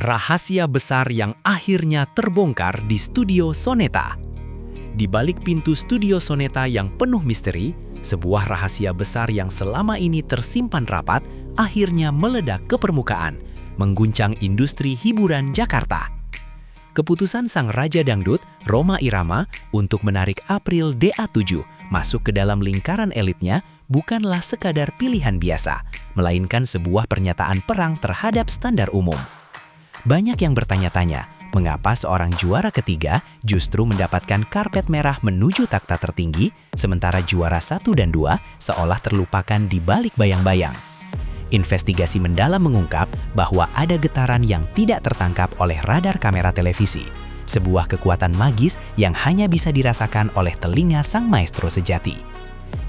Rahasia besar yang akhirnya terbongkar di studio Soneta. Di balik pintu studio Soneta yang penuh misteri, sebuah rahasia besar yang selama ini tersimpan rapat akhirnya meledak ke permukaan, mengguncang industri hiburan Jakarta. Keputusan sang Raja Dangdut, Rhoma Irama, untuk menarik April DA7 masuk ke dalam lingkaran elitnya bukanlah sekadar pilihan biasa, melainkan sebuah pernyataan perang terhadap standar umum. Banyak yang bertanya-tanya, mengapa seorang juara ketiga justru mendapatkan karpet merah menuju takhta tertinggi, sementara juara 1 dan 2 seolah terlupakan di balik bayang-bayang. Investigasi mendalam mengungkap bahwa ada getaran yang tidak tertangkap oleh radar kamera televisi, sebuah kekuatan magis yang hanya bisa dirasakan oleh telinga sang maestro sejati.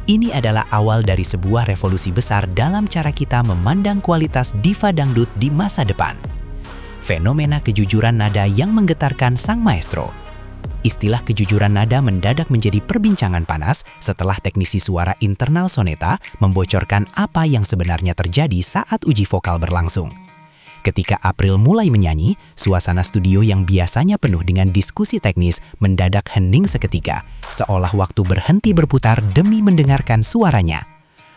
Ini adalah awal dari sebuah revolusi besar dalam cara kita memandang kualitas diva dangdut di masa depan. Fenomena kejujuran nada yang menggetarkan sang maestro. Istilah kejujuran nada mendadak menjadi perbincangan panas setelah teknisi suara internal Soneta membocorkan apa yang sebenarnya terjadi saat uji vokal berlangsung. Ketika April mulai menyanyi, suasana studio yang biasanya penuh dengan diskusi teknis mendadak hening seketika, seolah waktu berhenti berputar demi mendengarkan suaranya.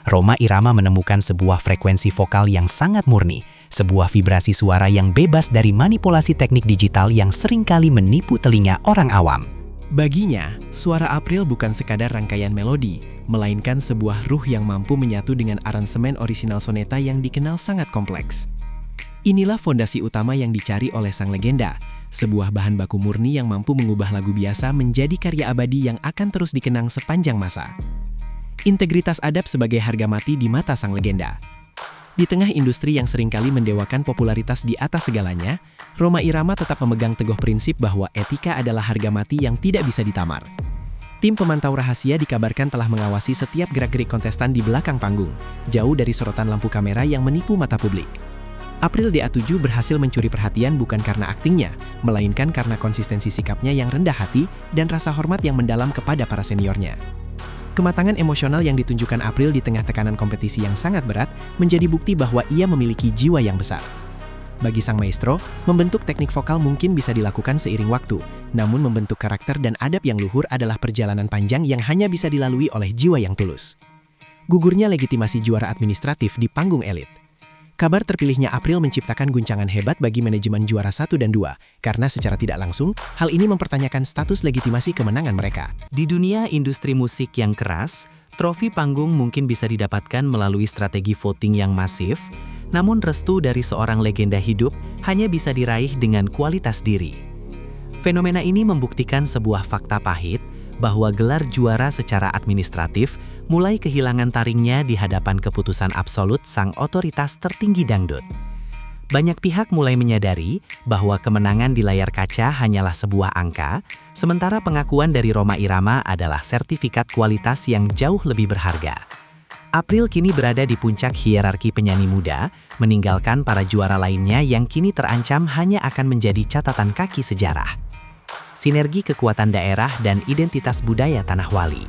Rhoma Irama menemukan sebuah frekuensi vokal yang sangat murni, sebuah vibrasi suara yang bebas dari manipulasi teknik digital yang seringkali menipu telinga orang awam. Baginya, suara April bukan sekadar rangkaian melodi, melainkan sebuah ruh yang mampu menyatu dengan aransemen orisinal Soneta yang dikenal sangat kompleks. Inilah fondasi utama yang dicari oleh sang legenda, sebuah bahan baku murni yang mampu mengubah lagu biasa menjadi karya abadi yang akan terus dikenang sepanjang masa. Integritas adab sebagai harga mati di mata sang legenda. Di tengah industri yang seringkali mendewakan popularitas di atas segalanya, Rhoma Irama tetap memegang teguh prinsip bahwa etika adalah harga mati yang tidak bisa ditamar. Tim pemantau rahasia dikabarkan telah mengawasi setiap gerak-gerik kontestan di belakang panggung, jauh dari sorotan lampu kamera yang menipu mata publik. April DA7 berhasil mencuri perhatian bukan karena aktingnya, melainkan karena konsistensi sikapnya yang rendah hati dan rasa hormat yang mendalam kepada para seniornya. Kematangan emosional yang ditunjukkan April di tengah tekanan kompetisi yang sangat berat menjadi bukti bahwa ia memiliki jiwa yang besar. Bagi sang maestro, membentuk teknik vokal mungkin bisa dilakukan seiring waktu, namun membentuk karakter dan adab yang luhur adalah perjalanan panjang yang hanya bisa dilalui oleh jiwa yang tulus. Gugurnya legitimasi juara administratif di panggung elit. Kabar terpilihnya April menciptakan guncangan hebat bagi manajemen juara 1 dan 2, karena secara tidak langsung, hal ini mempertanyakan status legitimasi kemenangan mereka. Di dunia industri musik yang keras, trofi panggung mungkin bisa didapatkan melalui strategi voting yang masif, namun restu dari seorang legenda hidup hanya bisa diraih dengan kualitas diri. Fenomena ini membuktikan sebuah fakta pahit, bahwa gelar juara secara administratif mulai kehilangan taringnya di hadapan keputusan absolut sang otoritas tertinggi dangdut. Banyak pihak mulai menyadari bahwa kemenangan di layar kaca hanyalah sebuah angka, sementara pengakuan dari Rhoma Irama adalah sertifikat kualitas yang jauh lebih berharga. April kini berada di puncak hierarki penyanyi muda, meninggalkan para juara lainnya yang kini terancam hanya akan menjadi catatan kaki sejarah. Sinergi kekuatan daerah dan identitas budaya Tanah Wali.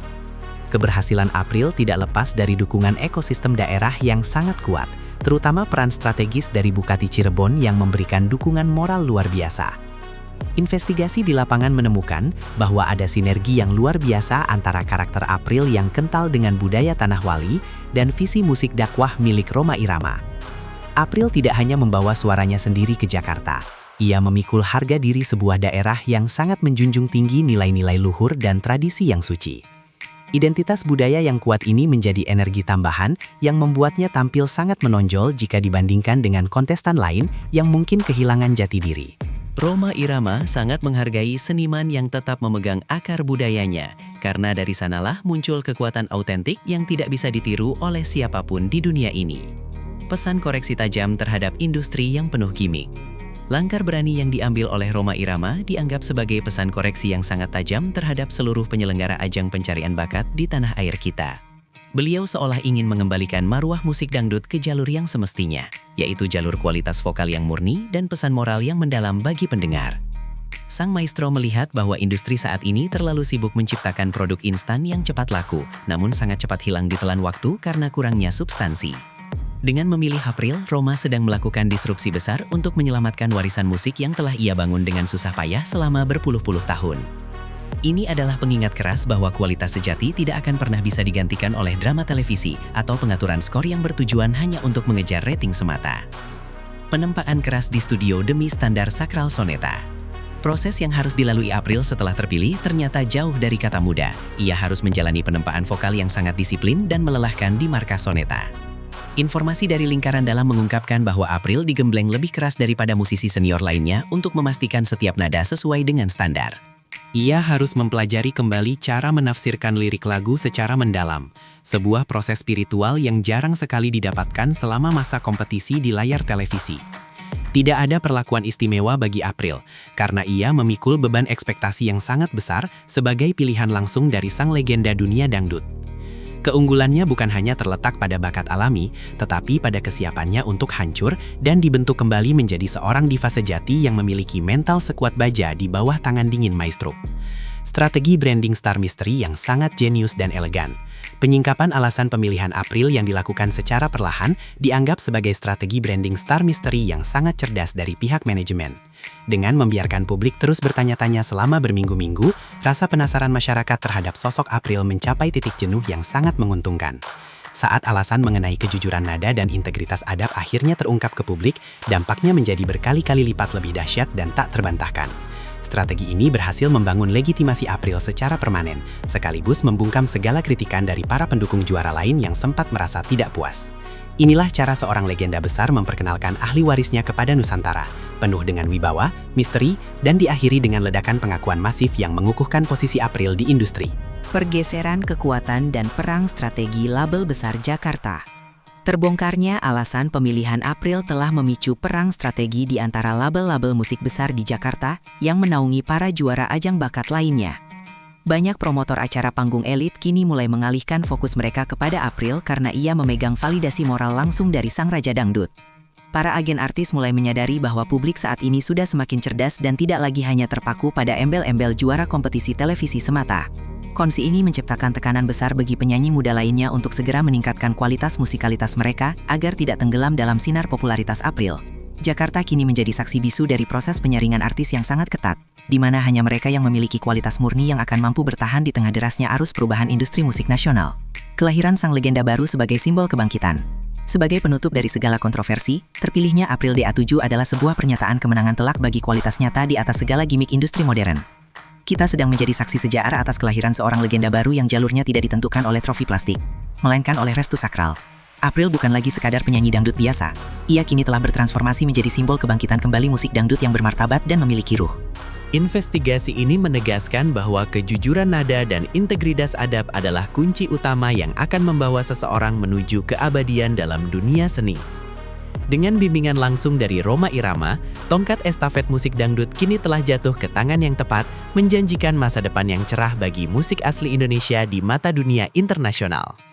Keberhasilan April tidak lepas dari dukungan ekosistem daerah yang sangat kuat, terutama peran strategis dari Bupati Cirebon yang memberikan dukungan moral luar biasa. Investigasi di lapangan menemukan bahwa ada sinergi yang luar biasa antara karakter April yang kental dengan budaya Tanah Wali dan visi musik dakwah milik Rhoma Irama. April tidak hanya membawa suaranya sendiri ke Jakarta. Ia memikul harga diri sebuah daerah yang sangat menjunjung tinggi nilai-nilai luhur dan tradisi yang suci. Identitas budaya yang kuat ini menjadi energi tambahan yang membuatnya tampil sangat menonjol jika dibandingkan dengan kontestan lain yang mungkin kehilangan jati diri. Rhoma Irama sangat menghargai seniman yang tetap memegang akar budayanya, karena dari sanalah muncul kekuatan autentik yang tidak bisa ditiru oleh siapapun di dunia ini. Pesan koreksi tajam terhadap industri yang penuh gimmick. Langkah berani yang diambil oleh Rhoma Irama dianggap sebagai pesan koreksi yang sangat tajam terhadap seluruh penyelenggara ajang pencarian bakat di tanah air kita. Beliau seolah ingin mengembalikan marwah musik dangdut ke jalur yang semestinya, yaitu jalur kualitas vokal yang murni dan pesan moral yang mendalam bagi pendengar. Sang maestro melihat bahwa industri saat ini terlalu sibuk menciptakan produk instan yang cepat laku, namun sangat cepat hilang ditelan waktu karena kurangnya substansi. Dengan memilih April, Roma sedang melakukan disrupsi besar untuk menyelamatkan warisan musik yang telah ia bangun dengan susah payah selama berpuluh-puluh tahun. Ini adalah pengingat keras bahwa kualitas sejati tidak akan pernah bisa digantikan oleh drama televisi atau pengaturan skor yang bertujuan hanya untuk mengejar rating semata. Penempaan keras di studio demi standar sakral soneta. Proses yang harus dilalui April setelah terpilih ternyata jauh dari kata mudah. Ia harus menjalani penempaan vokal yang sangat disiplin dan melelahkan di markas soneta. Informasi dari lingkaran dalam mengungkapkan bahwa April digembleng lebih keras daripada musisi senior lainnya untuk memastikan setiap nada sesuai dengan standar. Ia harus mempelajari kembali cara menafsirkan lirik lagu secara mendalam, sebuah proses spiritual yang jarang sekali didapatkan selama masa kompetisi di layar televisi. Tidak ada perlakuan istimewa bagi April, karena ia memikul beban ekspektasi yang sangat besar sebagai pilihan langsung dari sang legenda dunia dangdut. Keunggulannya bukan hanya terletak pada bakat alami, tetapi pada kesiapannya untuk hancur dan dibentuk kembali menjadi seorang diva sejati yang memiliki mental sekuat baja di bawah tangan dingin maestro. Strategi branding Star Mystery yang sangat jenius dan elegan. Penyingkapan alasan pemilihan April yang dilakukan secara perlahan dianggap sebagai strategi branding Star Mystery yang sangat cerdas dari pihak manajemen. Dengan membiarkan publik terus bertanya-tanya selama berminggu-minggu, rasa penasaran masyarakat terhadap sosok April mencapai titik jenuh yang sangat menguntungkan. Saat alasan mengenai kejujuran nada dan integritas adab akhirnya terungkap ke publik, dampaknya menjadi berkali-kali lipat lebih dahsyat dan tak terbantahkan. Strategi ini berhasil membangun legitimasi April secara permanen, sekaligus membungkam segala kritikan dari para pendukung juara lain yang sempat merasa tidak puas. Inilah cara seorang legenda besar memperkenalkan ahli warisnya kepada Nusantara, penuh dengan wibawa, misteri, dan diakhiri dengan ledakan pengakuan masif yang mengukuhkan posisi April di industri. Pergeseran kekuatan dan perang strategi label besar Jakarta. Terbongkarnya alasan pemilihan April telah memicu perang strategi di antara label-label musik besar di Jakarta yang menaungi para juara ajang bakat lainnya. Banyak promotor acara panggung elit kini mulai mengalihkan fokus mereka kepada April karena ia memegang validasi moral langsung dari sang raja dangdut. Para agen artis mulai menyadari bahwa publik saat ini sudah semakin cerdas dan tidak lagi hanya terpaku pada embel-embel juara kompetisi televisi semata. Kondisi ini menciptakan tekanan besar bagi penyanyi muda lainnya untuk segera meningkatkan kualitas musikalitas mereka agar tidak tenggelam dalam sinar popularitas April. Jakarta kini menjadi saksi bisu dari proses penyaringan artis yang sangat ketat, di mana hanya mereka yang memiliki kualitas murni yang akan mampu bertahan di tengah derasnya arus perubahan industri musik nasional. Kelahiran sang legenda baru sebagai simbol kebangkitan. Sebagai penutup dari segala kontroversi, terpilihnya April DA7 adalah sebuah pernyataan kemenangan telak bagi kualitas nyata di atas segala gimmick industri modern. Kita sedang menjadi saksi sejarah atas kelahiran seorang legenda baru yang jalurnya tidak ditentukan oleh trofi plastik, melainkan oleh restu sakral. April bukan lagi sekadar penyanyi dangdut biasa. Ia kini telah bertransformasi menjadi simbol kebangkitan kembali musik dangdut yang bermartabat dan memiliki ruh. Investigasi ini menegaskan bahwa kejujuran nada dan integritas adab adalah kunci utama yang akan membawa seseorang menuju keabadian dalam dunia seni. Dengan bimbingan langsung dari Rhoma Irama, tongkat estafet musik dangdut kini telah jatuh ke tangan yang tepat, menjanjikan masa depan yang cerah bagi musik asli Indonesia di mata dunia internasional.